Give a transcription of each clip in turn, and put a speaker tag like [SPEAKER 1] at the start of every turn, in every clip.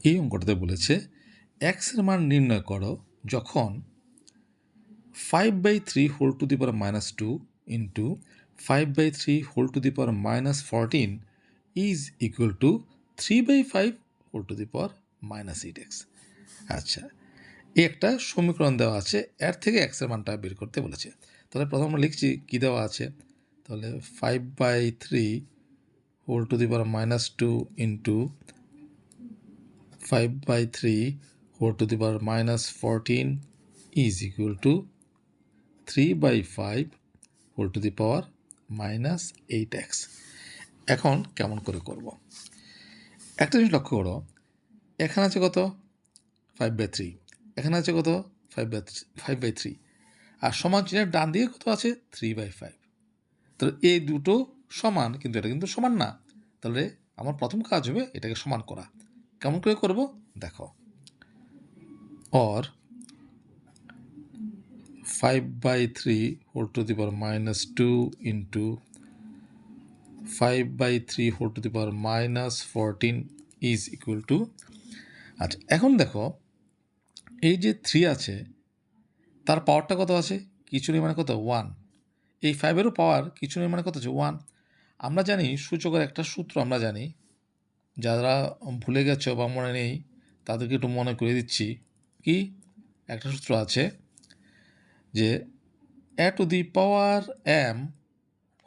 [SPEAKER 1] এই অঙ্কটাতে বলেছে এক্সের মান নির্ণয় করো যখন 5/3 whole to the power -2 into 5/3 whole to the power -14 is equal to 3/5 whole to the power -8x। আচ্ছা, এই একটা সমীকরণ দেওয়া আছে, এর থেকে এক্সের মানটা বের করতে বলেছে। তাহলে প্রথম আমরা লিখছি কী দেওয়া আছে, তাহলে 5/3 whole to the power -2 into 5/3 whole to the power -14 is equal to 3/5 whole to the power -8x। এখন কেমন করে করব? একটা জিনিস লক্ষ্য করো, এখানে আছে কত 5/3, এখানে আছে কত 5/3, আর সমান চিহ্নের ডান দিকে কত আছে 3/5। তাহলে এই দুটো সমান, কিন্তু এটা কিন্তু সমান না। তাহলে আমার প্রথম কাজ হবে এটাকে সমান করা। কেমন করে করব দেখো, or 5/3 whole to the power -2 into 5/3 whole to the power -14 is equal to. আচ্ছা, এখন দেখো এই যে 3 আছে তার পাওয়ারটা কত আছে, কিছু নেই মানে কত 1। এই 5-এরও পাওয়ার কিছু নেই মানে কত আছে 1। আমরা জানি সূচকের একটা সূত্র আমরা জানি, যারা ভুলে গেছো বা মনে নেই তাদেরকে একটু মনে করে দিচ্ছি। কি একটা সূত্র আছে যে a to the power m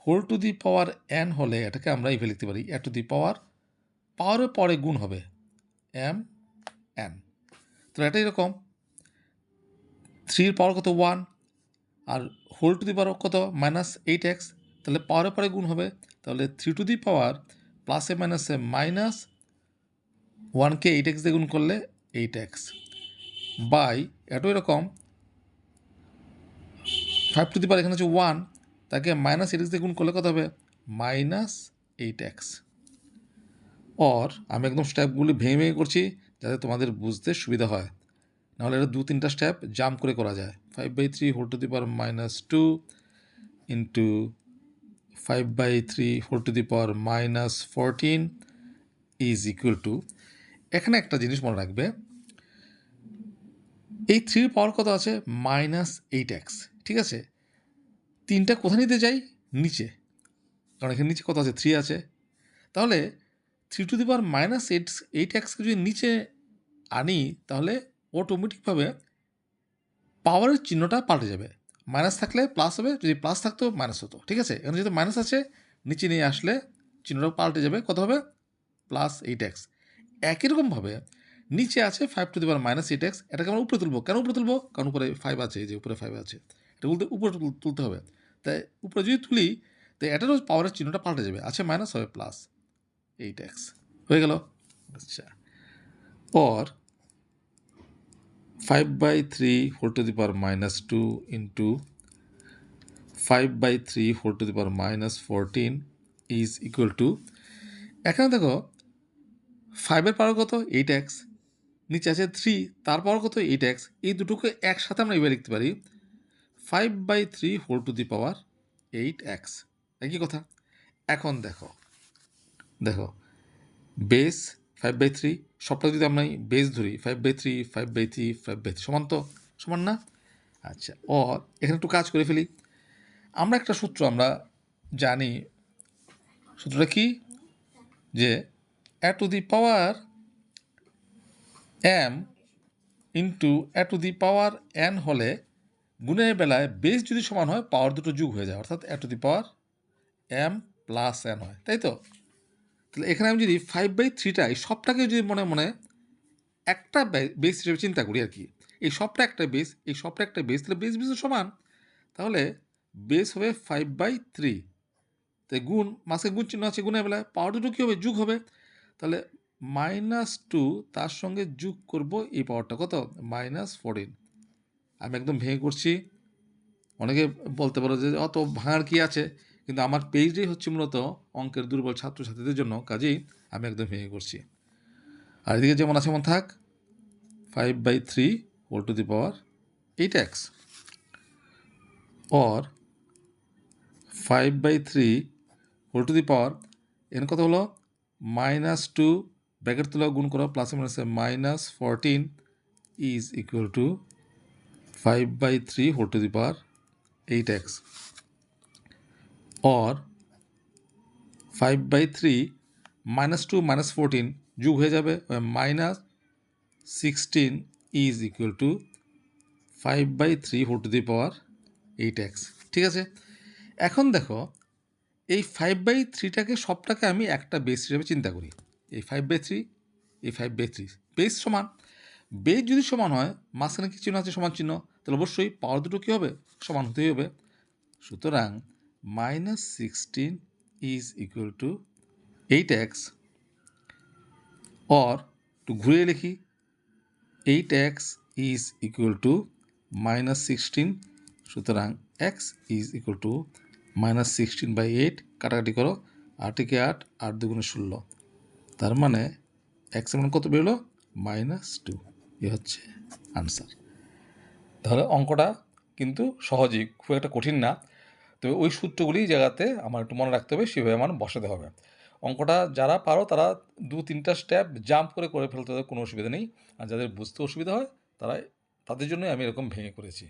[SPEAKER 1] whole to the power n হলে এটাকে আমরা এইভাবে লিখতে পারি, a টু দি পাওয়ারের পরে গুণ হবে m n। তো এটা এরকম 3 এর পাওয়ার কত 1, আর হোল টু দি পাওয়ার কত -8x, তাহলে পাওয়ারের পরে গুণ হবে। তাহলে 3 টু দি পাওয়ার প্লাসে মাইনাসে -1কে 8x দিয়ে গুণ করলে 8x বাই এটাও এরকম 5 টু দি পাওয়ার এখানে হচ্ছে 1, তাকে -8x দিয়ে গুণ করলে কত হবে -8x। অর আমি একদম স্টেপগুলি ভেঙে ভেঙে করছি যাতে তোমাদের বুঝতে সুবিধা হয়, নাহলে এটা 2-3টা স্টেপ জাম্প করে করা যায়। 5/3 whole to the power -2 into 5/3 whole to the power -14 is equal to. এখানে একটা জিনিস মনে রাখবে, এই 3 পাওয়ার কত আছে -8x, ঠিক আছে। 3টা কোথায় নিতে যাই নিচে, কারণ এখানে নিচে কত আছে 3 আছে। তাহলে 3 টু দি পাওয়ার -8xকে যদি নিচে আনি তাহলে অটোমেটিকভাবে পাওয়ারের চিহ্নটা পাল্টে যাবে। মাইনাস থাকলে প্লাস হবে, যদি প্লাস থাকতো মাইনাস হতো, ঠিক আছে। এখানে যেহেতু মাইনাস আছে নিচে নিয়ে আসলে চিহ্নটা পাল্টে যাবে, কত হবে +8x। একই রকমভাবে নিচে আছে 5 টু দি পাওয়ার -8x, এটাকে আমরা উপরে তুলবো। কেন উপরে তুলবো? কারণ উপরে 5 আছে, এই যে উপরে 5 আছে, এটা উপরে তুলতে হবে। তাই উপরে যদি তুলি তাই এটারও পাওয়ারের চিহ্নটা পাল্টে যাবে, আছে মাইনাস হবে +8x হয়ে গেল। আচ্ছা, or 5/3 whole to the power -2 into 5/3 whole to the power -14 is equal to. এখানে দেখো 5-এর পাওয়ার কত 8x, নিচে আছে 3, তার পাওয়ার কত 8x। এই দুটোকে একসাথে আমরা এভাবে লিখতে পারি 5/3 whole to the power 8x, একই কথা। এখন দেখো বেস 5/3, সবটা যদি আমরা বেস ধরি 5/3 5/3 5/3 সমান তো সমান না। আচ্ছা, এখানে একটু কাজ করে ফেলি। আমরা একটা সূত্র আমরা জানি, সূত্রটা কি, যে a to the power m into a to the power n হলে গুণের বেলায় বেস যদি সমান হয় পাওয়ার দুটো যোগ হয়ে যায়, অর্থাৎ a to the power m plus n হয়, তাই তো। তাহলে এখানে আমি যদি 5/3টা এই সবটাকে যদি মনে মনে একটা বেস হিসেবে চিন্তা করি আর কি, এই সবটা একটা বেস, এই সবটা একটা বেস, তাহলে বেস বেস সমান, তাহলে বেস হবে 5/3, তাই গুণ মাসে গুণ চিহ্ন আছে, গুণের বেলায় পাওয়ার দুটো কী হবে যোগ হবে। তাহলে -2 তার সঙ্গে যোগ করব এই পাওয়ারটা কত -14। আমি একদম ভেঙে করছি। অনেকে বলতে পারো যে অত ভাঙার কি আছে, কিন্তু আমার পেজটাই হচ্ছে মূলত অঙ্কের দুর্বল ছাত্রছাত্রীদের জন্য, কাজেই আমি একদম ভেঙে করছি। আর এদিকে যেমন আছে এমন থাক, 5/3 whole to the power 8x, or 5/3 whole to the power এখানে কত হলো -2 ব্র্যাকেট তুলে গুণ করো, প্লাসে মাইনাসে -14 is equal to 5/3 whole to the power 8x, or 5/3 -2 -14 যোগ হয়ে যাবে -16 is equal to 5/3 whole to the power 8x। ঠিক আছে, এখন দেখো এই 5/3টাকে সবটাকে আমি একটা বেস হিসেবে চিন্তা করি। এই 5/3, এই 5/3 বেস সমান, বেস যদি সমান হয় মাঝখানে কি চিহ্ন আছে? সমান চিহ্ন, তাহলে অবশ্যই পাওয়ার দুটো কী হবে? সমান হতেই হবে। সুতরাং -16 is equal two 8x, or একটু ঘুরিয়ে লিখি 8x ইজ ইকুয়াল টু -16, সুতরাং x ইজ ইকুয়াল টু -16/8, কাটাকাটি করো, 8 8, 8 2 16, তার মানে x এর মান কত বেরোলো? -2। এ হচ্ছে আনসার। তাহলে অঙ্কটা কিন্তু সহজই, খুব একটা কঠিন না। তবে ওই সূত্রগুলি জায়গাতে আমার একটু মনে রাখতে হবে, সেভাবে আমার বসাতে হবে। অঙ্কটা যারা পারো তারা 2-3টা স্টেপ জাম্প করে ফেলতে হবে, কোনো অসুবিধা নেই। আর যাদের বুঝতে অসুবিধা হয় তাদের জন্যই আমি এরকম ভেঙে করেছি।